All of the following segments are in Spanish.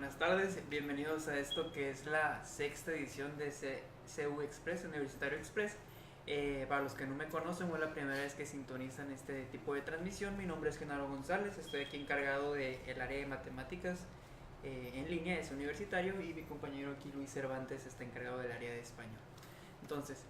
Buenas tardes, bienvenidos a esto que es la sexta edición de CU Express, Universitario Express. Para los que no me conocen o es la primera vez que sintonizan este tipo de transmisión, mi nombre es Genaro González, estoy aquí encargado del área de matemáticas en línea de ese universitario, y mi compañero aquí Luis Cervantes está encargado del área de español. Entonces,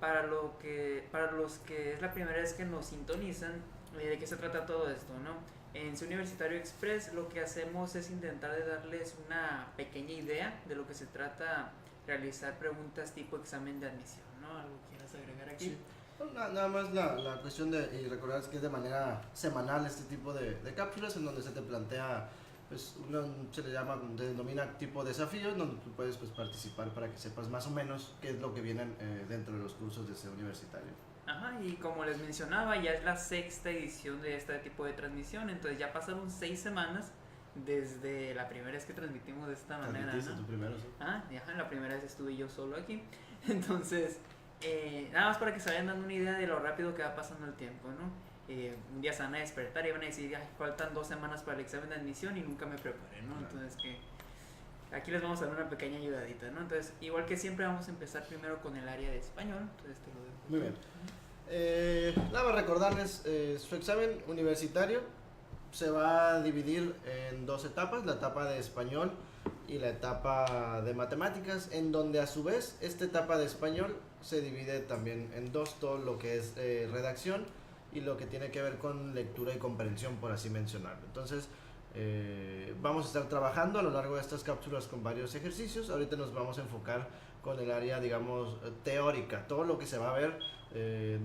para los que es la primera vez que nos sintonizan, ¿de qué se trata todo esto, no? En su Universitario Express lo que hacemos es intentar de darles una pequeña idea de lo que se trata realizar preguntas tipo examen de admisión, ¿no? ¿Algo quieras agregar aquí? Sí. Bueno, nada más la cuestión de, y recordar que es de manera semanal este tipo de cápsulas en donde se te plantea, pues se le llama, se denomina tipo desafíos, donde tú puedes pues, participar para que sepas más o menos qué es lo que vienen dentro de los cursos de ese universitario. Ajá, y como les mencionaba, ya es la sexta edición de este tipo de transmisión, entonces ya pasaron 6 semanas desde la primera vez que transmitimos de esta manera, ¿Transmitiste ¿no? tu primero, sí? Ajá, la primera vez estuve yo solo aquí, entonces nada más para que se vayan dando una idea de lo rápido que va pasando el tiempo, ¿no? Un día se van a despertar y van a decir, ay, faltan 2 semanas para el examen de admisión y nunca me preparé, ¿no? Claro. Entonces que aquí les vamos a dar una pequeña ayudadita, ¿no? Entonces, igual que siempre, vamos a empezar primero con el área de español, entonces te lo dejo. Muy bien. Nada más recordarles, su examen universitario se va a dividir en 2 etapas, la etapa de español y la etapa de matemáticas, en donde a su vez esta etapa de español se divide también en 2, todo lo que es redacción y lo que tiene que ver con lectura y comprensión, por así mencionarlo. Entonces, vamos a estar trabajando a lo largo de estas cápsulas con varios ejercicios. Ahorita nos vamos a enfocar con el área, digamos, teórica, todo lo que se va a ver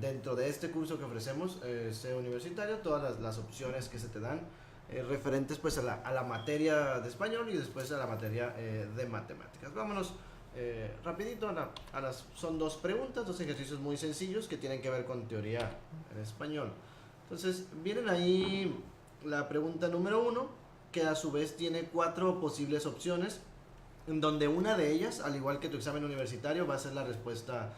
dentro de este curso que ofrecemos, SEO Universitario, todas las opciones que se te dan referentes pues a la materia de español y después a la materia de matemáticas. Vámonos rapidito son 2 preguntas, 2 ejercicios muy sencillos que tienen que ver con teoría en español. Entonces vienen ahí la pregunta número 1, que a su vez tiene 4 posibles opciones, en donde una de ellas, al igual que tu examen universitario, va a ser la respuesta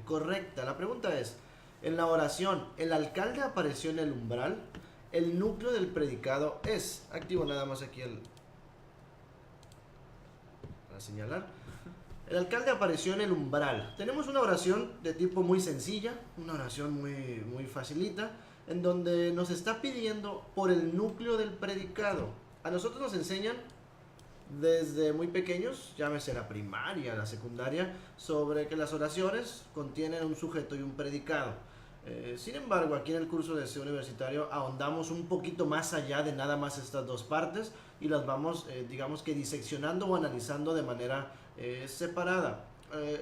correcta. La pregunta es, en la oración, ¿el alcalde apareció en el umbral? El núcleo del predicado es, activo nada más aquí para señalar, el alcalde apareció en el umbral. Tenemos una oración de tipo muy sencilla, una oración muy facilita, en donde nos está pidiendo por el núcleo del predicado. A nosotros nos enseñan desde muy pequeños, llámese la primaria, la secundaria, sobre que las oraciones contienen un sujeto y un predicado. Sin embargo, aquí en el curso de SEO Universitario ahondamos un poquito más allá de nada más estas 2 partes y las vamos, digamos que diseccionando o analizando de manera separada.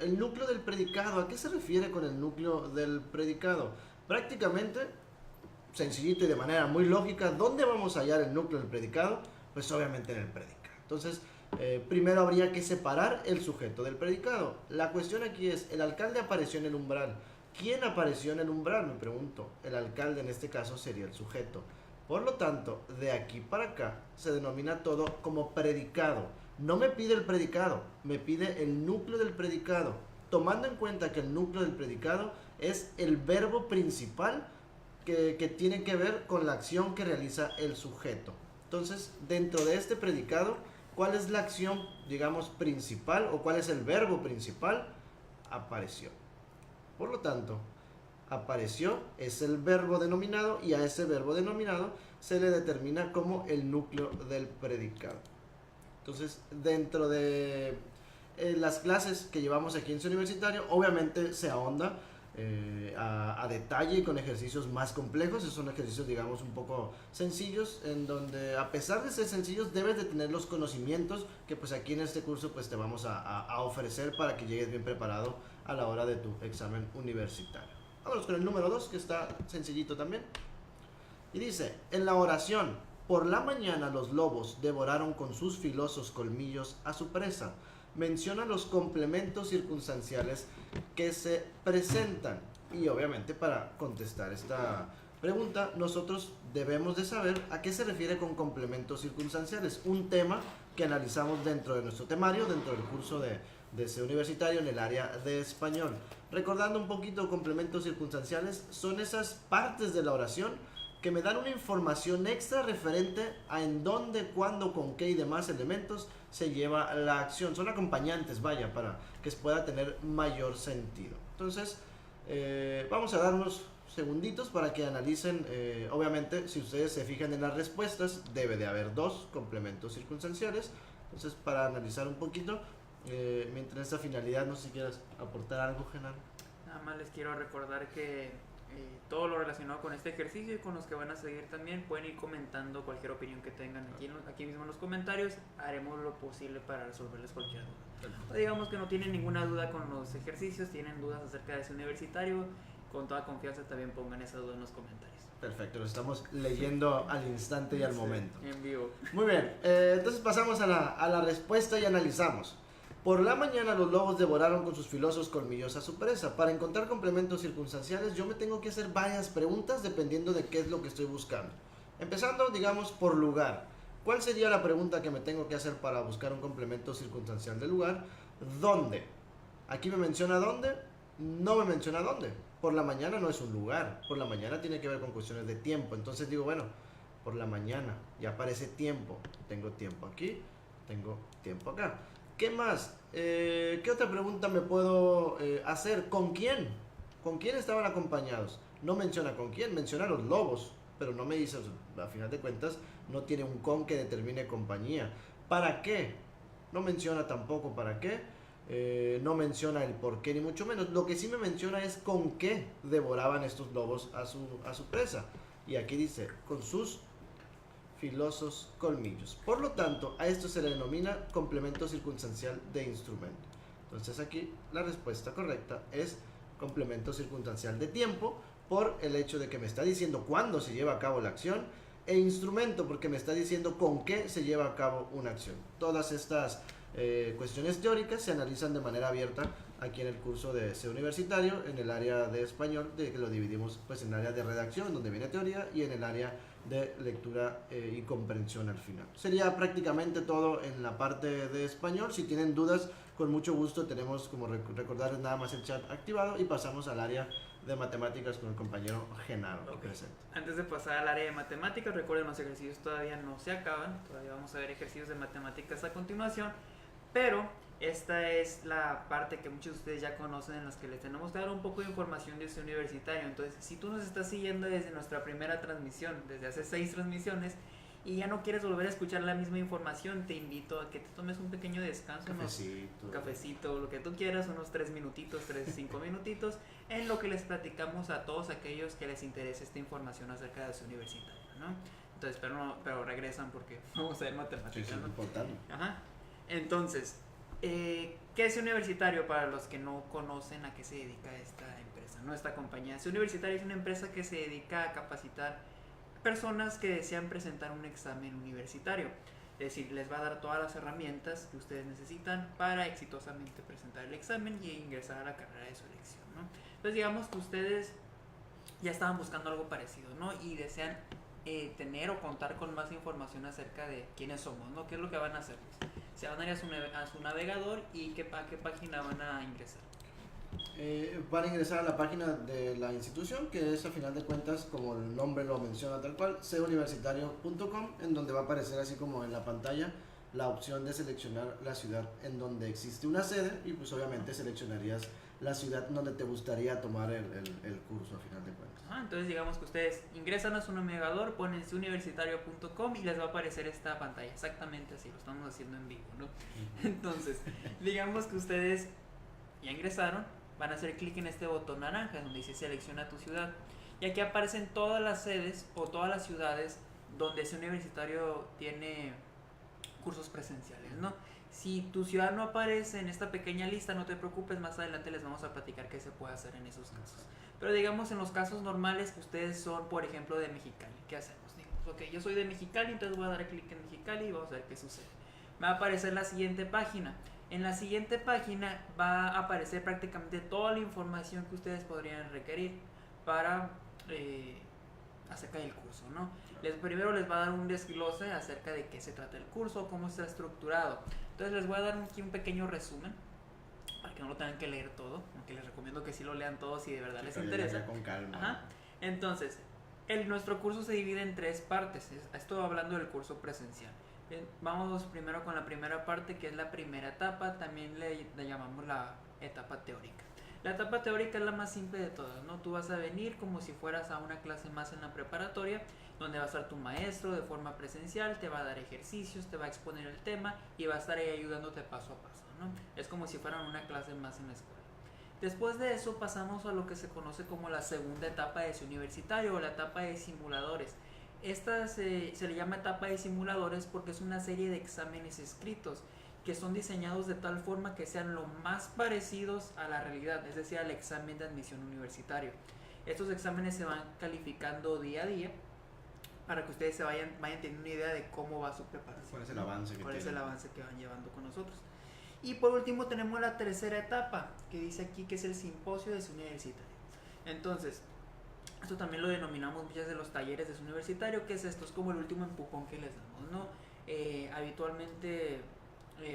El núcleo del predicado, ¿a qué se refiere con el núcleo del predicado? Prácticamente, sencillito y de manera muy lógica, ¿dónde vamos a hallar el núcleo del predicado? Pues obviamente en el predicado. Entonces, primero habría que separar el sujeto del predicado. La cuestión aquí es, el alcalde apareció en el umbral. ¿Quién apareció en el umbral? Me pregunto. El alcalde en este caso sería el sujeto. Por lo tanto, de aquí para acá se denomina todo como predicado. No me pide el predicado, me pide el núcleo del predicado, tomando en cuenta que el núcleo del predicado es el verbo principal que tiene que ver con la acción que realiza el sujeto. Entonces, dentro de este predicado, ¿cuál es la acción, digamos, principal o cuál es el verbo principal? Apareció. Por lo tanto, apareció es el verbo denominado y a ese verbo denominado se le determina como el núcleo del predicado. Entonces, dentro de las clases que llevamos aquí en SEO Universitario, obviamente se ahonda a detalle y con ejercicios más complejos. Esos son ejercicios, digamos, un poco sencillos, en donde a pesar de ser sencillos debes de tener los conocimientos que pues aquí en este curso pues te vamos a ofrecer para que llegues bien preparado a la hora de tu examen universitario. Vámonos con el número 2, que está sencillito también, y dice, en la oración, por la mañana los lobos devoraron con sus filosos colmillos a su presa, menciona los complementos circunstanciales que se presentan. Y obviamente para contestar esta pregunta nosotros debemos de saber a qué se refiere con complementos circunstanciales, un tema que analizamos dentro de nuestro temario, dentro del curso de SEO Universitario en el área de español. Recordando un poquito, complementos circunstanciales son esas partes de la oración que me dan una información extra referente a en dónde, cuándo, con qué y demás elementos se lleva la acción. Son acompañantes, vaya, para que pueda tener mayor sentido. Entonces, vamos a dar unos segunditos para que analicen. Obviamente, si ustedes se fijan en las respuestas, debe de haber 2 complementos circunstanciales. Entonces, para analizar un poquito, mientras esta finalidad, no sé si quieras aportar algo, Genaro. Nada más les quiero recordar que todo lo relacionado con este ejercicio y con los que van a seguir también pueden ir comentando cualquier opinión que tengan aquí mismo en los comentarios. Haremos lo posible para resolverles cualquier duda. O digamos que no tienen ninguna duda con los ejercicios, tienen dudas acerca de ese universitario, con toda confianza también pongan esa duda en los comentarios. Perfecto, lo estamos leyendo al instante y al momento. En vivo. Muy bien, entonces pasamos a la respuesta y analizamos. Por la mañana los lobos devoraron con sus filosos colmillos a su presa. Para encontrar complementos circunstanciales yo me tengo que hacer varias preguntas dependiendo de qué es lo que estoy buscando. Empezando, digamos, por lugar. ¿Cuál sería la pregunta que me tengo que hacer para buscar un complemento circunstancial de lugar? ¿Dónde? Aquí me menciona dónde, no me menciona dónde. Por la mañana no es un lugar, por la mañana tiene que ver con cuestiones de tiempo. Entonces digo, bueno, por la mañana ya aparece tiempo. Tengo tiempo aquí, tengo tiempo acá. ¿Qué más? ¿Qué otra pregunta me puedo hacer? ¿Con quién? ¿Con quién estaban acompañados? No menciona con quién, menciona los lobos, pero no me dice, a final de cuentas, no tiene un con que determine compañía. ¿Para qué? No menciona tampoco para qué. No menciona el por qué, ni mucho menos. Lo que sí me menciona es con qué devoraban estos lobos a su presa. Y aquí dice, con sus filosos colmillos. Por lo tanto, a esto se le denomina complemento circunstancial de instrumento. Entonces aquí la respuesta correcta es complemento circunstancial de tiempo, por el hecho de que me está diciendo cuándo se lleva a cabo la acción, e instrumento porque me está diciendo con qué se lleva a cabo una acción. Todas estas cuestiones teóricas se analizan de manera abierta aquí en el curso de C universitario, en el área de español, de que lo dividimos pues en el área de redacción, donde viene teoría, y en el área de lectura y comprensión al final. Sería prácticamente todo en la parte de español. Si tienen dudas, con mucho gusto tenemos, como recordarles, nada más el chat activado, y pasamos al área de matemáticas con el compañero Genaro. Okay. Antes de pasar al área de matemáticas, recuerden, los ejercicios todavía no se acaban, todavía vamos a ver ejercicios de matemáticas a continuación, pero esta es la parte que muchos de ustedes ya conocen, en las que les tenemos que dar un poco de información de este universitario. Entonces, si tú nos estás siguiendo desde nuestra primera transmisión, desde hace 6 transmisiones, y ya no quieres volver a escuchar la misma información, te invito a que te tomes un pequeño descanso, un cafecito, lo que tú quieras, unos 3 minutitos, 5 minutitos, en lo que les platicamos a todos aquellos que les interese esta información acerca de su universitario, ¿no? Entonces, pero regresan porque vamos a ver matemáticas, sí, ¿no? Importante. Ajá. Entonces, ¿qué es universitario para los que no conocen a qué se dedica esta empresa, no esta compañía? C Universitario es una empresa que se dedica a capacitar personas que desean presentar un examen universitario. Es decir, les va a dar todas las herramientas que ustedes necesitan para exitosamente presentar el examen y ingresar a la carrera de su elección, ¿no? Entonces, digamos que ustedes ya estaban buscando algo parecido, ¿no? Y desean tener o contar con más información acerca de quiénes somos, ¿no? ¿Qué es lo que van a hacer? Se van a ir a su navegador y a qué página van a ingresar. Van a ingresar a la página de la institución, que es, a final de cuentas, como el nombre lo menciona tal cual, cuniversitario.com, en donde va a aparecer así como en la pantalla la opción de seleccionar la ciudad en donde existe una sede, y pues obviamente seleccionarías la ciudad donde te gustaría tomar el curso, a final de cuentas. Entonces digamos que ustedes ingresan a su navegador, ponen cuniversitario.com y les va a aparecer esta pantalla, exactamente así, lo estamos haciendo en vivo, ¿no? Entonces, digamos que ustedes ya ingresaron, van a hacer clic en este botón naranja donde dice selecciona tu ciudad, y aquí aparecen todas las sedes o todas las ciudades donde ese universitario tiene cursos presenciales, ¿no? Si tu ciudad no aparece en esta pequeña lista, no te preocupes, más adelante les vamos a platicar qué se puede hacer en esos casos. Pero digamos en los casos normales que ustedes son, por ejemplo, de Mexicali, ¿qué hacemos? Digamos, ok, yo soy de Mexicali, entonces voy a dar clic en Mexicali y vamos a ver qué sucede. Me va a aparecer la siguiente página. En la siguiente página va a aparecer prácticamente toda la información que ustedes podrían requerir para acerca del curso, ¿no? Primero les va a dar un desglose acerca de qué se trata el curso, cómo está estructurado. Entonces les voy a dar aquí un pequeño resumen para que no lo tengan que leer todo, aunque les recomiendo que sí lo lean todo si de verdad les interesa. Con calma. Ajá. Entonces, Nuestro curso se divide en 3 partes. Estoy hablando del curso presencial. Bien, vamos primero con la primera parte, que es la primera etapa. También le llamamos la etapa teórica. La etapa teórica es la más simple de todas, ¿no? Tú vas a venir como si fueras a una clase más en la preparatoria, donde va a estar tu maestro de forma presencial, te va a dar ejercicios, te va a exponer el tema y va a estar ahí ayudándote paso a paso, ¿no? Es como si fueran una clase más en la escuela. Después de eso pasamos a lo que se conoce como la segunda etapa de ese universitario, o la etapa de simuladores. Esta se le llama etapa de simuladores porque es una serie de exámenes escritos que son diseñados de tal forma que sean lo más parecidos a la realidad, es decir, al examen de admisión universitario. Estos exámenes se van calificando día a día para que ustedes vayan teniendo una idea de cómo va su preparación. ¿Cuál es el avance ¿Cuál es el avance que van llevando con nosotros? Y por último tenemos la tercera etapa, que dice aquí que es el simposio de su universitario. Entonces, esto también lo denominamos muchas de los talleres de su universitario, que es esto, es como el último empujón que les damos, ¿no? Habitualmente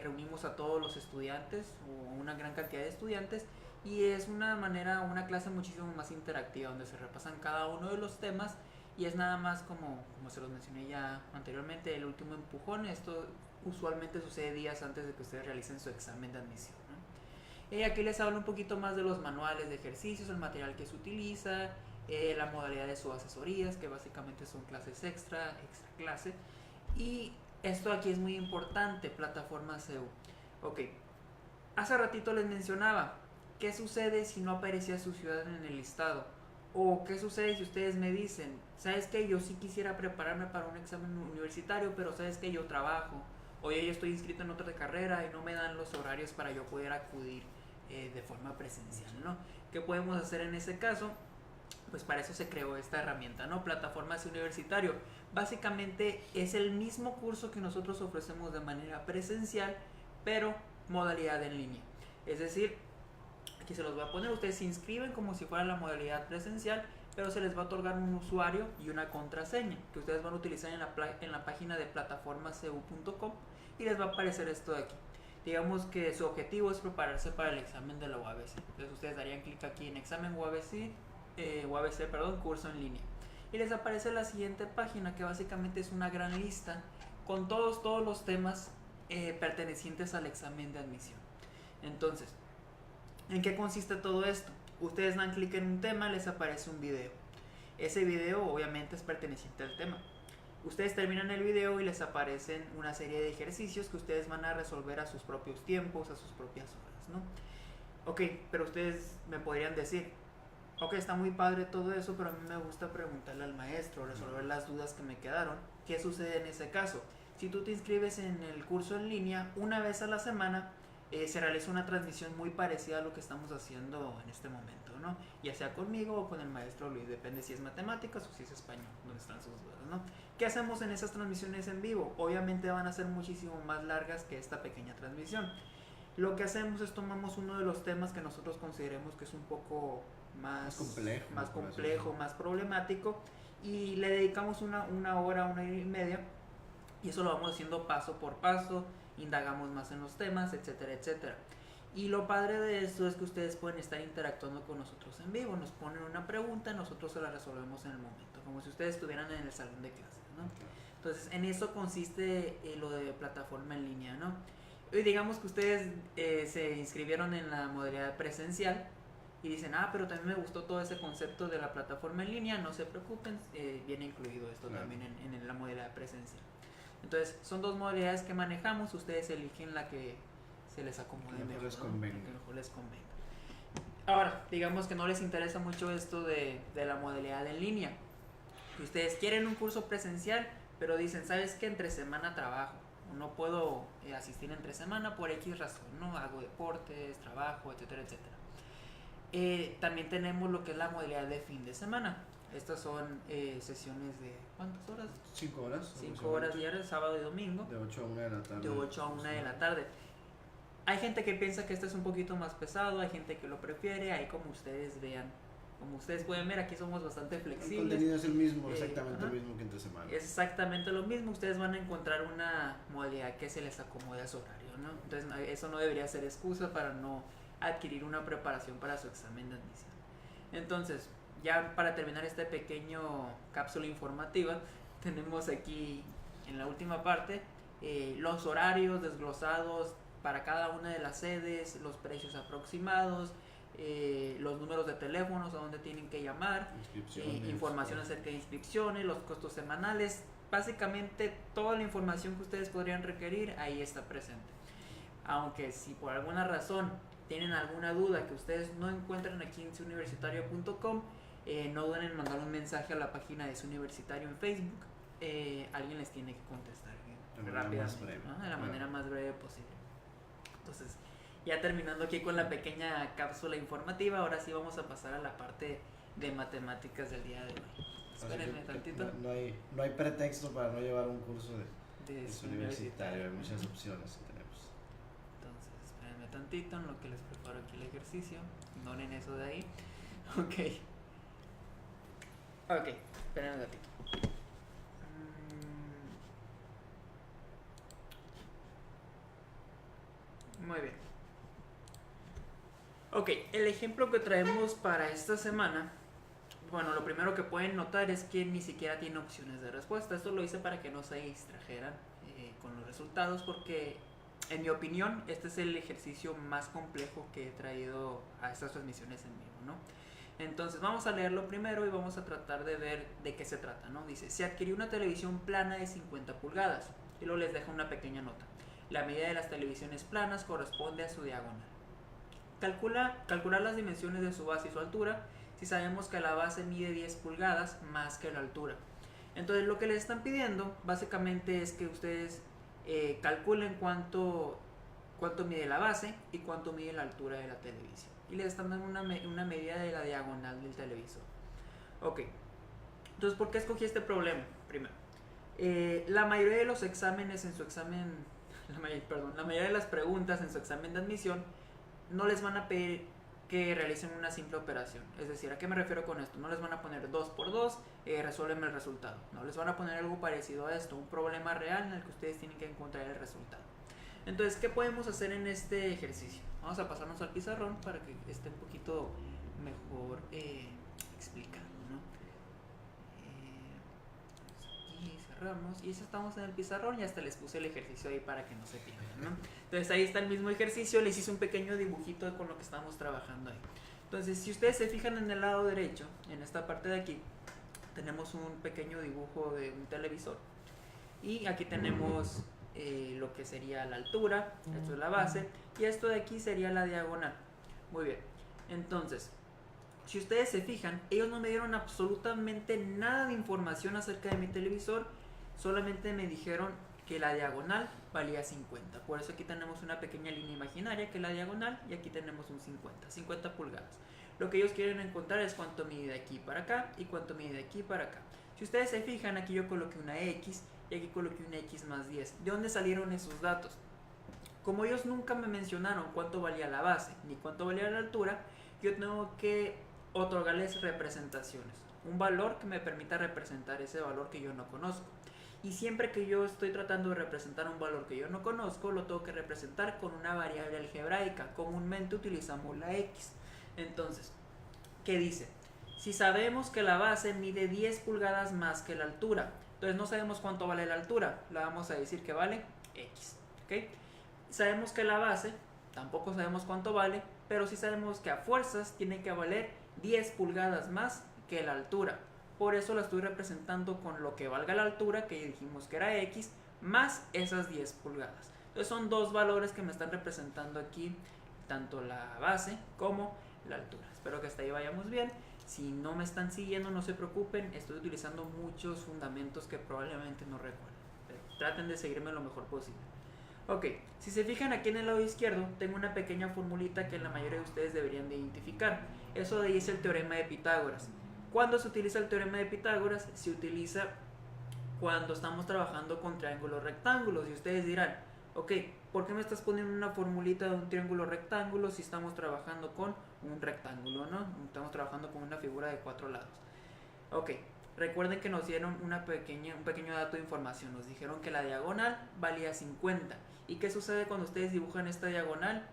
reunimos a todos los estudiantes, o una gran cantidad de estudiantes, y es una clase muchísimo más interactiva, donde se repasan cada uno de los temas, y es nada más como se los mencioné ya anteriormente, el último empujón. Esto usualmente sucede días antes de que ustedes realicen su examen de admisión, ¿no? Aquí les hablo un poquito más de los manuales de ejercicios, el material que se utiliza, la modalidad de sus asesorías, que básicamente son clases extra clase, y esto aquí es muy importante, plataforma CEU. Ok, hace ratito les mencionaba, ¿qué sucede si no aparecía su ciudad en el listado? O ¿qué sucede si ustedes me dicen, sabes que yo sí quisiera prepararme para un examen universitario, pero sabes que yo trabajo, o yo estoy inscrito en otra carrera y no me dan los horarios para yo poder acudir de forma presencial, ¿no? ¿Qué podemos hacer en ese caso? Pues para eso se creó esta herramienta, ¿no? Plataforma CEU Universitario. Básicamente es el mismo curso que nosotros ofrecemos de manera presencial, pero modalidad en línea. Es decir, aquí se los voy a poner, ustedes se inscriben como si fuera la modalidad presencial, pero se les va a otorgar un usuario y una contraseña que ustedes van a utilizar en la página de plataformaceu.com, y les va a aparecer esto de aquí. Digamos que su objetivo es prepararse para el examen de la UABC. Entonces ustedes darían clic aquí en examen UABC, curso en línea, y les aparece la siguiente página, que básicamente es una gran lista con todos los temas pertenecientes al examen de admisión. Entonces, ¿en qué consiste todo esto? Ustedes dan clic en un tema, les aparece un video. Ese video obviamente es perteneciente al tema. Ustedes terminan el video y les aparecen una serie de ejercicios que ustedes van a resolver a sus propios tiempos, a sus propias horas, ¿no? Ok, pero ustedes me podrían decir, ok, está muy padre todo eso, pero a mí me gusta preguntarle al maestro, resolver las dudas que me quedaron. ¿Qué sucede en ese caso? Si tú te inscribes en el curso en línea, una vez a la semana se realiza una transmisión muy parecida a lo que estamos haciendo en este momento, ¿no? Ya sea conmigo o con el maestro Luis, depende si es matemáticas o si es español, donde están sus dudas, ¿no? ¿Qué hacemos en esas transmisiones en vivo? Obviamente van a ser muchísimo más largas que esta pequeña transmisión. Lo que hacemos es tomamos uno de los temas que nosotros consideremos que es un poco más complejo, más problemático, y le dedicamos una hora y media, y eso lo vamos haciendo paso por paso, indagamos más en los temas, etcétera, etcétera. Y lo padre de esto es que ustedes pueden estar interactuando con nosotros en vivo, nos ponen una pregunta, nosotros se la resolvemos en el momento, como si ustedes estuvieran en el salón de clases, ¿no? Entonces, en eso consiste lo de plataforma en línea, ¿no? Y digamos que ustedes se inscribieron en la modalidad presencial y dicen, pero también me gustó todo ese concepto de la plataforma en línea, no se preocupen, viene incluido esto también en la modalidad presencial. Entonces, son dos modalidades que manejamos, ustedes eligen la que se les acomode mejor, les convenga. que mejor les convenga. Ahora, digamos que no les interesa mucho esto de la modalidad en línea. Que ustedes quieren un curso presencial, pero dicen, ¿sabes qué? Entre semana trabajo, no puedo asistir entre semana por X razón, ¿no? Hago deportes, trabajo, etcétera, etcétera. También tenemos lo que es la modalidad de fin de semana. Estas son sesiones de ¿cuántas horas? 5 horas. 5 horas diarias, sábado y domingo. De 8 a 1 de la tarde. De 8 a 1 de la tarde. Hay gente que piensa que este es un poquito más pesado, hay gente que lo prefiere, ahí como ustedes vean. Como ustedes pueden ver, aquí somos bastante flexibles. El contenido es el mismo, exactamente el mismo que entre semana. Es exactamente lo mismo, ustedes van a encontrar una modalidad que se les acomode a su horario, ¿no? Entonces eso no debería ser excusa para no adquirir una preparación para su examen de admisión. Entonces, ya para terminar este pequeño cápsula informativa, tenemos aquí en la última parte los horarios desglosados para cada una de las sedes, los precios aproximados, los números de teléfonos a donde tienen que llamar, información acerca de inscripciones, los costos semanales, básicamente toda la información que ustedes podrían requerir ahí está presente. Aunque si por alguna razón tienen alguna duda que ustedes no encuentran aquí en suuniversitario.com, no duden en mandar un mensaje a la página de Su Universitario en Facebook. Alguien les tiene que contestar rápidamente, ¿no? De la manera más breve posible. Entonces, ya terminando aquí con la pequeña cápsula informativa, ahora sí vamos a pasar a la parte de matemáticas del día de hoy. Espérenme tantito. No hay pretexto para no llevar un curso de Su universitario, hay muchas opciones que tenemos. Entonces, espérenme tantito en lo que les preparo aquí el ejercicio. Ignoren eso de ahí. Ok, espérenme un ratito. Muy bien. Ok, el ejemplo que traemos para esta semana, bueno, lo primero que pueden notar es que ni siquiera tiene opciones de respuesta. Esto lo hice para que no se distrajeran con los resultados, porque en mi opinión este es el ejercicio más complejo que he traído a estas transmisiones en vivo, ¿no? Entonces vamos a leerlo primero y vamos a tratar de ver de qué se trata, ¿no? Dice, se adquirió una televisión plana de 50 pulgadas y luego les deja una pequeña nota. La medida de las televisiones planas corresponde a su diagonal. Calcular las dimensiones de su base y su altura si sabemos que la base mide 10 pulgadas más que la altura. Entonces lo que les están pidiendo básicamente es que ustedes calculen cuánto mide la base y cuánto mide la altura de la televisión. Y les están dando una medida de la diagonal del televisor. Ok, entonces ¿por qué escogí este problema? Primero, la mayoría de los exámenes en su examen, la mayoría de las preguntas en su examen de admisión no les van a pedir que realicen una simple operación. Es decir, ¿a qué me refiero con esto? No les van a poner 2 por 2, resuélveme el resultado. No, les van a poner algo parecido a esto, un problema real en el que ustedes tienen que encontrar el resultado. Entonces, ¿qué podemos hacer en este ejercicio? Vamos a pasarnos al pizarrón para que esté un poquito mejor explicado, ¿no? Aquí cerramos y ya estamos en el pizarrón y hasta les puse el ejercicio ahí para que no se pierdan, ¿no? Entonces ahí está el mismo ejercicio, les hice un pequeño dibujito con lo que estamos trabajando ahí. Entonces, si ustedes se fijan en el lado derecho, en esta parte de aquí, tenemos un pequeño dibujo de un televisor. Y aquí tenemos lo que sería la altura, esto es la base, y esto de aquí sería la diagonal. Muy bien, entonces, si ustedes se fijan, ellos no me dieron absolutamente nada de información acerca de mi televisor, solamente me dijeron que la diagonal valía 50. Por eso aquí tenemos una pequeña línea imaginaria que es la diagonal y aquí tenemos un 50 pulgadas. Lo que ellos quieren encontrar es cuánto mide de aquí para acá y cuánto mide de aquí para acá. Si ustedes se fijan, aquí yo coloqué una X y aquí coloqué una X más 10. ¿De dónde salieron esos datos? Como ellos nunca me mencionaron cuánto valía la base ni cuánto valía la altura, yo tengo que otorgarles representaciones. Un valor que me permita representar ese valor que yo no conozco. Y siempre que yo estoy tratando de representar un valor que yo no conozco, lo tengo que representar con una variable algebraica. Comúnmente utilizamos la X. Entonces, ¿qué dice? Si sabemos que la base mide 10 pulgadas más que la altura, entonces no sabemos cuánto vale la altura, la vamos a decir que vale X. ¿Okay? Sabemos que la base, tampoco sabemos cuánto vale, pero sí sabemos que a fuerzas tiene que valer 10 pulgadas más que la altura. Por eso la estoy representando con lo que valga la altura, que dijimos que era X, más esas 10 pulgadas. Entonces son dos valores que me están representando aquí, tanto la base como la altura. Espero que hasta ahí vayamos bien. Si no me están siguiendo, no se preocupen, estoy utilizando muchos fundamentos que probablemente no recuerden, pero traten de seguirme lo mejor posible. Ok, si se fijan aquí en el lado izquierdo, tengo una pequeña formulita que la mayoría de ustedes deberían de identificar. Eso de ahí es el teorema de Pitágoras. ¿Cuándo se utiliza el teorema de Pitágoras? Se utiliza cuando estamos trabajando con triángulos rectángulos. Y ustedes dirán, ok, ¿por qué me estás poniendo una formulita de un triángulo rectángulo si estamos trabajando con un rectángulo, ¿no? Estamos trabajando con una figura de 4 lados. Ok, recuerden que nos dieron un pequeño dato de información. Nos dijeron que la diagonal valía 50. ¿Y qué sucede cuando ustedes dibujan esta diagonal?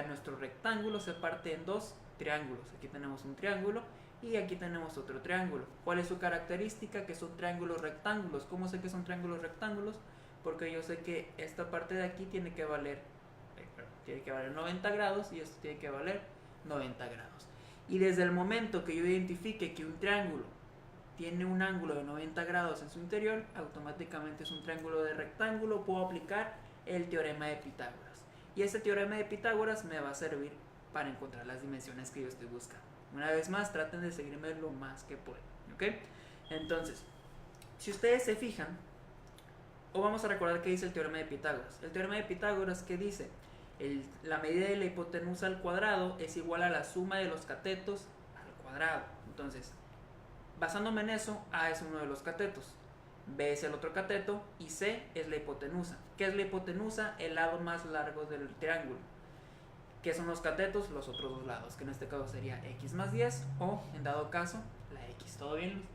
Nuestro rectángulo se parte en dos triángulos. Aquí tenemos un triángulo Y aquí tenemos otro triángulo. ¿Cuál es su característica? Que son triángulos rectángulos. ¿Cómo sé que son triángulos rectángulos? Porque yo sé que esta parte de aquí tiene que valer 90 grados y esto tiene que valer 90 grados. Y desde el momento que yo identifique que un triángulo tiene un ángulo de 90 grados en su interior, automáticamente es un triángulo de rectángulo, puedo aplicar el teorema de Pitágoras. Y ese teorema de Pitágoras me va a servir para encontrar las dimensiones que yo estoy buscando. Una vez más, traten de seguirme lo más que puedan, ¿ok? Entonces, si ustedes se fijan, o vamos a recordar qué dice el teorema de Pitágoras. El teorema de Pitágoras, ¿qué dice? La medida de la hipotenusa al cuadrado es igual a la suma de los catetos al cuadrado. Entonces, basándome en eso, A es uno de los catetos, B es el otro cateto y C es la hipotenusa. ¿Qué es la hipotenusa? El lado más largo del triángulo. ¿Qué son los catetos? Los otros dos lados, que en este caso sería x más 10 o, en dado caso, la x. ¿Todo bien, Luis?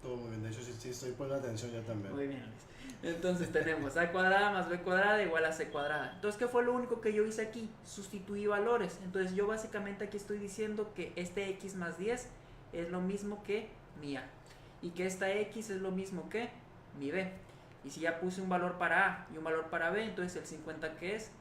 Todo muy bien, de hecho sí estoy poniendo atención yo también. Muy bien, Luis. Entonces tenemos a cuadrada más b cuadrada igual a c cuadrada. Entonces, ¿qué fue lo único que yo hice aquí? Sustituí valores. Entonces yo básicamente aquí estoy diciendo que este x más 10 es lo mismo que mi a. Y que esta x es lo mismo que mi b. Y si ya puse un valor para a y un valor para b, entonces el 50 que es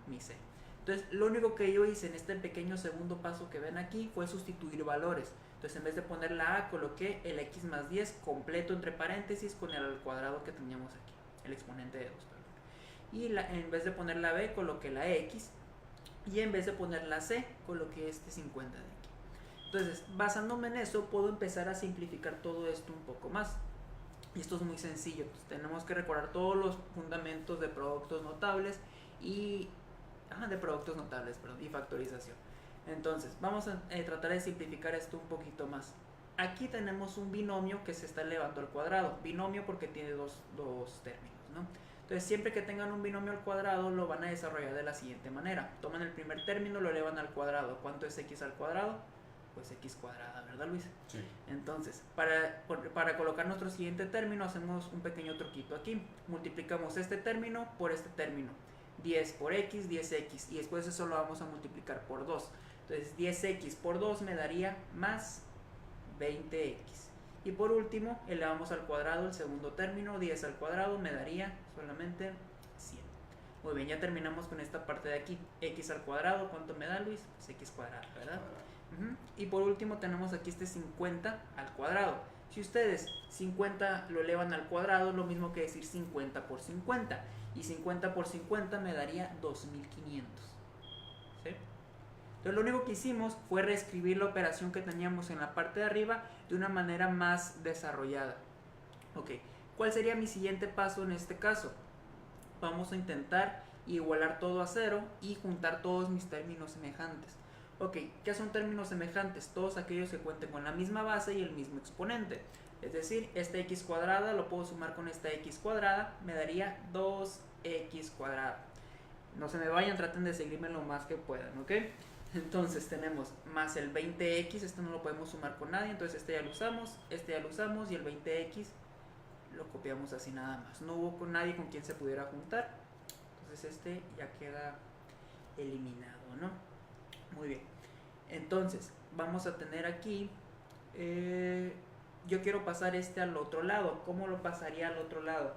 mi c. Entonces lo único que yo hice en este pequeño segundo paso que ven aquí fue sustituir valores. Entonces en vez de poner la a, coloqué el x más 10 completo entre paréntesis con el al cuadrado que teníamos aquí, el exponente de 2, perdón. Y en vez de poner la b, coloqué la x. Y en vez de poner la c, coloqué este 50 de aquí. Entonces, basándome en eso, puedo empezar a simplificar todo esto un poco más. Y esto es muy sencillo. Pues tenemos que recordar todos los fundamentos de productos notables y factorización. Entonces, vamos a tratar de simplificar esto un poquito más. Aquí tenemos un binomio que se está elevando al cuadrado. Binomio porque tiene dos términos, ¿no? Entonces, siempre que tengan un binomio al cuadrado, lo van a desarrollar de la siguiente manera. Toman el primer término, lo elevan al cuadrado. ¿Cuánto es x al cuadrado? Pues x cuadrada, ¿verdad, Luis? Sí. Entonces, para colocar nuestro siguiente término, hacemos un pequeño truquito aquí. Multiplicamos este término por este término. 10 por x, 10x. Y después eso lo vamos a multiplicar por 2. Entonces, 10x por 2 me daría más 20x. Y por último, elevamos al cuadrado el segundo término. 10 al cuadrado me daría solamente 100. Muy bien, ya terminamos con esta parte de aquí. X al cuadrado, ¿cuánto me da, Luis? Pues x cuadrado, ¿verdad? Y por último tenemos aquí este 50 al cuadrado. Si ustedes 50 lo elevan al cuadrado, es lo mismo que decir 50 por 50. Y 50 por 50 me daría 2500. ¿Sí? Entonces lo único que hicimos fue reescribir la operación que teníamos en la parte de arriba de una manera más desarrollada. Ok, ¿cuál sería mi siguiente paso en este caso? Vamos a intentar igualar todo a 0 y juntar todos mis términos semejantes. Ok, ¿qué son términos semejantes? Todos aquellos que cuenten con la misma base y el mismo exponente. Es decir, esta x cuadrada lo puedo sumar con esta x cuadrada, me daría 2x cuadrada. No se me vayan, traten de seguirme lo más que puedan, ¿ok? Entonces tenemos más el 20x, esto no lo podemos sumar con nadie, entonces este ya lo usamos y el 20x lo copiamos así nada más. No hubo con nadie con quien se pudiera juntar, entonces este ya queda eliminado, ¿no? Muy bien, entonces vamos a tener aquí, yo quiero pasar este al otro lado. ¿Cómo lo pasaría al otro lado?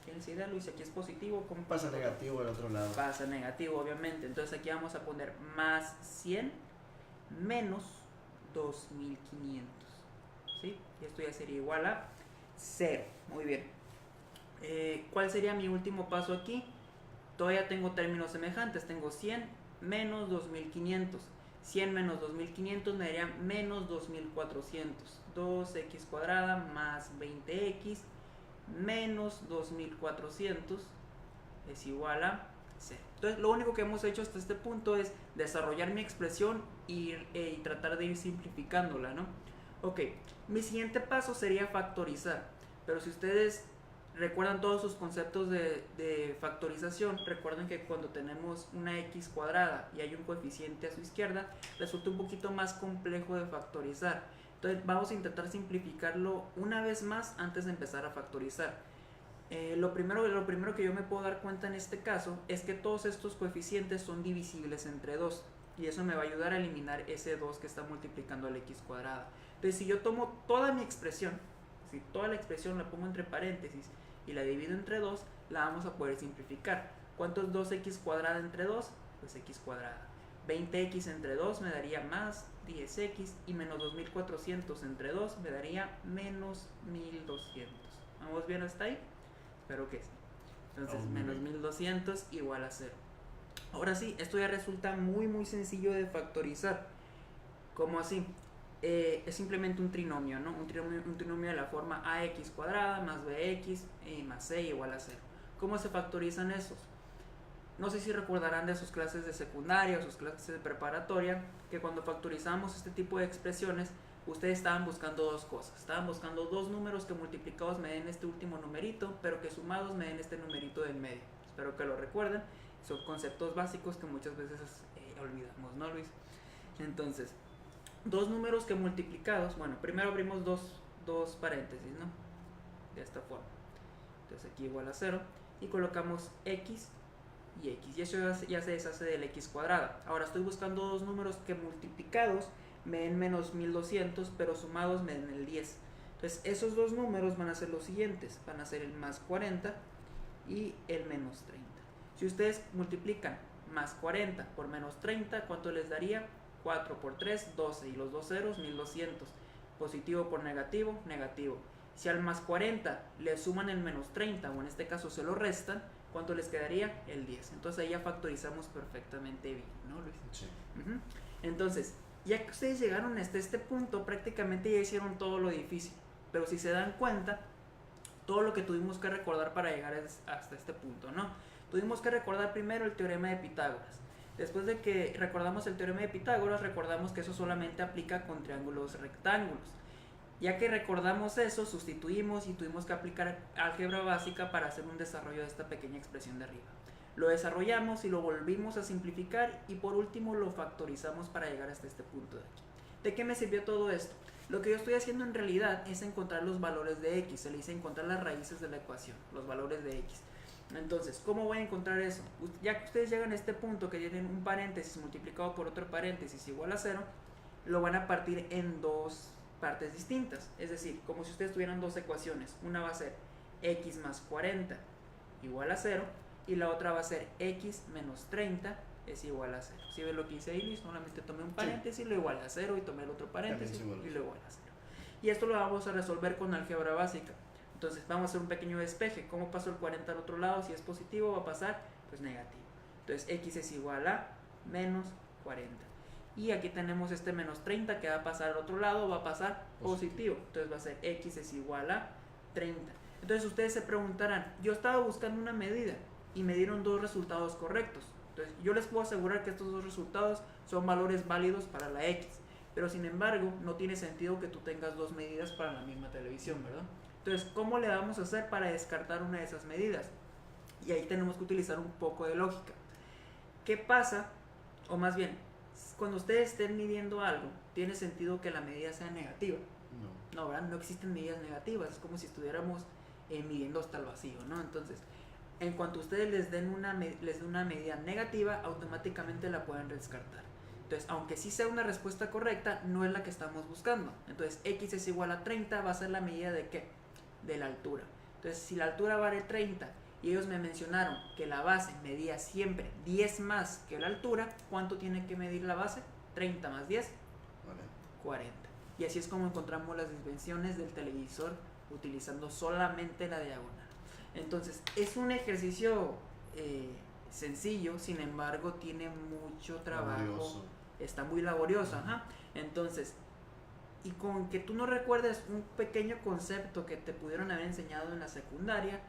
¿Tienes idea, Luis? Aquí es positivo. ¿Cómo pasa negativo al otro lado? Pasa negativo, obviamente. Entonces aquí vamos a poner más 100 menos 2500. ¿Sí? Y esto ya sería igual a 0. Muy bien. ¿Cuál sería mi último paso aquí? Todavía tengo términos semejantes. Tengo 100 menos 2500. 100 menos 2500 me daría menos 2400. 2x cuadrada más 20x menos 2400 es igual a 0. Entonces lo único que hemos hecho hasta este punto es desarrollar mi expresión y tratar de ir simplificándola, ¿no? Ok, mi siguiente paso sería factorizar. Pero si ustedes recuerdan todos sus conceptos de factorización, recuerden que cuando tenemos una x cuadrada y hay un coeficiente a su izquierda, resulta un poquito más complejo de factorizar. Entonces vamos a intentar simplificarlo una vez más antes de empezar a factorizar. Lo primero que yo me puedo dar cuenta en este caso es que todos estos coeficientes son divisibles entre 2. y eso me va a ayudar a eliminar ese 2 que está multiplicando al x cuadrada. Entonces si yo tomo toda mi expresión, si toda la expresión la pongo entre paréntesis y la divido entre 2, la vamos a poder simplificar. ¿Cuánto es 2x cuadrada entre 2? Pues x cuadrada. 20x entre 2 me daría más 10x, y menos 2400 entre 2 me daría menos 1200. ¿Vamos bien hasta ahí? Espero que sí. Entonces menos 1200 igual a 0. Ahora sí, esto ya resulta muy sencillo de factorizar. ¿Cómo así? Es simplemente un trinomio, ¿no? Un trinomio de la forma ax cuadrada más bx más c igual a 0. ¿Cómo se factorizan esos? No sé si recordarán de sus clases de secundaria o sus clases de preparatoria, que cuando factorizamos este tipo de expresiones, ustedes estaban buscando dos cosas. Estaban buscando dos números que multiplicados me den este último numerito, pero que sumados me den este numerito del medio. Espero que lo recuerden. Son conceptos básicos que muchas veces olvidamos, ¿no, Luis? Entonces, dos números que multiplicados, bueno, primero abrimos dos paréntesis, ¿no? De esta forma. Entonces aquí igual a 0 y colocamos x y x, y eso ya se deshace del x cuadrada. Ahora estoy buscando dos números que multiplicados me den menos 1200, pero sumados me den el 10. Entonces esos dos números van a ser los siguientes, van a ser el más 40 y el menos 30. Si ustedes multiplican más 40 por menos 30, ¿cuánto les daría? 4 por 3, 12, y los dos ceros, 1200. Positivo por negativo, negativo. Si al más 40 le suman el menos 30, o en este caso se lo restan, ¿cuánto les quedaría? El 10. Entonces ahí ya factorizamos perfectamente bien, ¿no, Luis? Sí. Entonces, ya que ustedes llegaron hasta este punto, prácticamente ya hicieron todo lo difícil. Pero si se dan cuenta, todo lo que tuvimos que recordar para llegar hasta este punto, ¿no? Tuvimos que recordar primero el teorema de Pitágoras. Después de que recordamos el teorema de Pitágoras, recordamos que eso solamente aplica con triángulos rectángulos. Ya que recordamos eso, sustituimos y tuvimos que aplicar álgebra básica para hacer un desarrollo de esta pequeña expresión de arriba. Lo desarrollamos y lo volvimos a simplificar, y por último lo factorizamos para llegar hasta este punto de aquí. ¿De qué me sirvió todo esto? Lo que yo estoy haciendo en realidad es encontrar los valores de x. Se le dice encontrar las raíces de la ecuación, los valores de x. Entonces, ¿cómo voy a encontrar eso? Ya que ustedes llegan a este punto que tienen un paréntesis multiplicado por otro paréntesis igual a 0, lo van a partir en dos partes distintas. Es decir, como si ustedes tuvieran dos ecuaciones. Una va a ser x más 40 igual a 0, y la otra va a ser x menos 30 es igual a 0. ¿Sí ven lo que hice ahí? Solamente tomé un paréntesis, lo igual a 0, y tomé el otro paréntesis y lo igual a 0. Y esto lo vamos a resolver con álgebra básica. Entonces vamos a hacer un pequeño despeje. ¿Cómo paso el 40 al otro lado? Si es positivo va a pasar pues negativo. Entonces x es igual a menos 40. Y aquí tenemos este menos 30 que va a pasar al otro lado, va a pasar positivo. Entonces va a ser x es igual a 30. Entonces ustedes se preguntarán, yo estaba buscando una medida y me dieron dos resultados correctos. Entonces yo les puedo asegurar que estos dos resultados son valores válidos para la x. Pero sin embargo no tiene sentido que tú tengas dos medidas para la misma televisión, ¿verdad? Entonces, ¿cómo le vamos a hacer para descartar una de esas medidas? Y ahí tenemos que utilizar un poco de lógica. ¿Qué pasa? O más bien, cuando ustedes estén midiendo algo, ¿tiene sentido que la medida sea negativa? No, ¿verdad? No existen medidas negativas. Es como si estuviéramos midiendo hasta el vacío, ¿no? Entonces, en cuanto ustedes les den una medida negativa, automáticamente la pueden descartar. Entonces, aunque sí sea una respuesta correcta, no es la que estamos buscando. Entonces, x es igual a 30 va a ser la medida de ¿qué? De la altura. Entonces, si la altura vale 30 y ellos me mencionaron que la base medía siempre 10 más que la altura, ¿cuánto tiene que medir la base? 30 más 10, 40. Y así es como encontramos las dimensiones del televisor utilizando solamente la diagonal. Entonces, es un ejercicio sencillo, sin embargo, tiene mucho trabajo. Laborioso. Está muy laborioso, ajá. Entonces, y con que tú no recuerdes un pequeño concepto que te pudieron haber enseñado en la secundaria,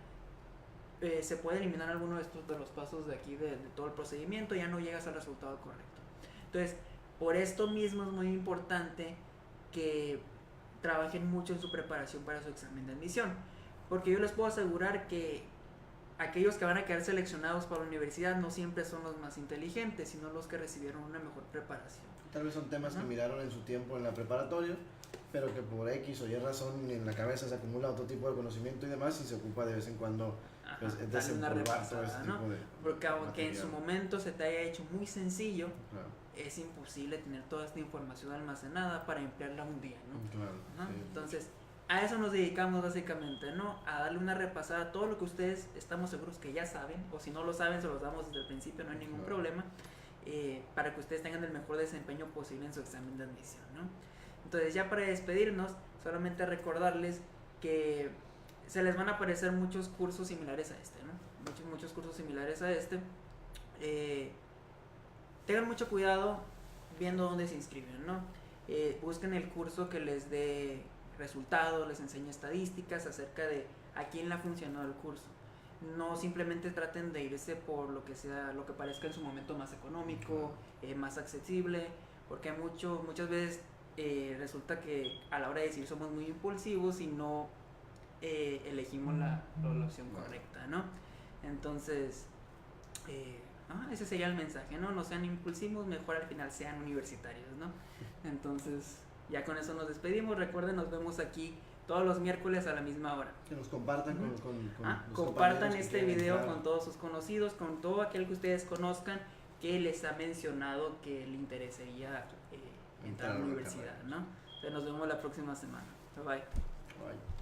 se puede eliminar alguno de los pasos de aquí de todo el procedimiento, ya no llegas al resultado correcto. Entonces, por esto mismo es muy importante que trabajen mucho en su preparación para su examen de admisión, porque yo les puedo asegurar que aquellos que van a quedar seleccionados para la universidad no siempre son los más inteligentes, sino los que recibieron una mejor preparación. Tal vez son temas que miraron en su tiempo en la preparatoria, pero que por X o Y razón en la cabeza se acumula otro tipo de conocimiento y demás, y se ocupa de vez en cuando pues, darle una repasada, todo este ¿no? tipo de porque aunque material. en su momento se te haya hecho muy sencillo, Claro. es imposible tener toda esta información almacenada para emplearla un día, ¿no? Claro. Ajá. Sí. Entonces, a eso nos dedicamos básicamente, ¿no? A darle una repasada a todo lo que ustedes estamos seguros que ya saben, o si no lo saben, se los damos desde el principio, no hay ningún Claro. problema, para que ustedes tengan el mejor desempeño posible en su examen de admisión, ¿no? Entonces, ya para despedirnos, solamente recordarles que se les van a aparecer muchos cursos similares a este, ¿no? Muchos cursos similares a este. Tengan mucho cuidado viendo dónde se inscriben, ¿no? Busquen el curso que les dé resultados, les enseñe estadísticas acerca de a quién le ha funcionado el curso. No simplemente traten de irse por lo que sea, lo que parezca en su momento más económico, más accesible, porque muchas veces resulta que a la hora de decir somos muy impulsivos y no elegimos la opción correcta, ¿no? Entonces, ese sería el mensaje, ¿no? No sean impulsivos, mejor al final sean universitarios, ¿no? Entonces, ya con eso nos despedimos. Recuerden, nos vemos aquí todos los miércoles a la misma hora. Que nos compartan con los compartan compañeros que este quieran video entrar. con todos sus conocidos, con todo aquel que ustedes conozcan que les ha mencionado que le interesaría entrar a la universidad, ¿no? Entonces, nos vemos la próxima semana. Bye bye. Bye.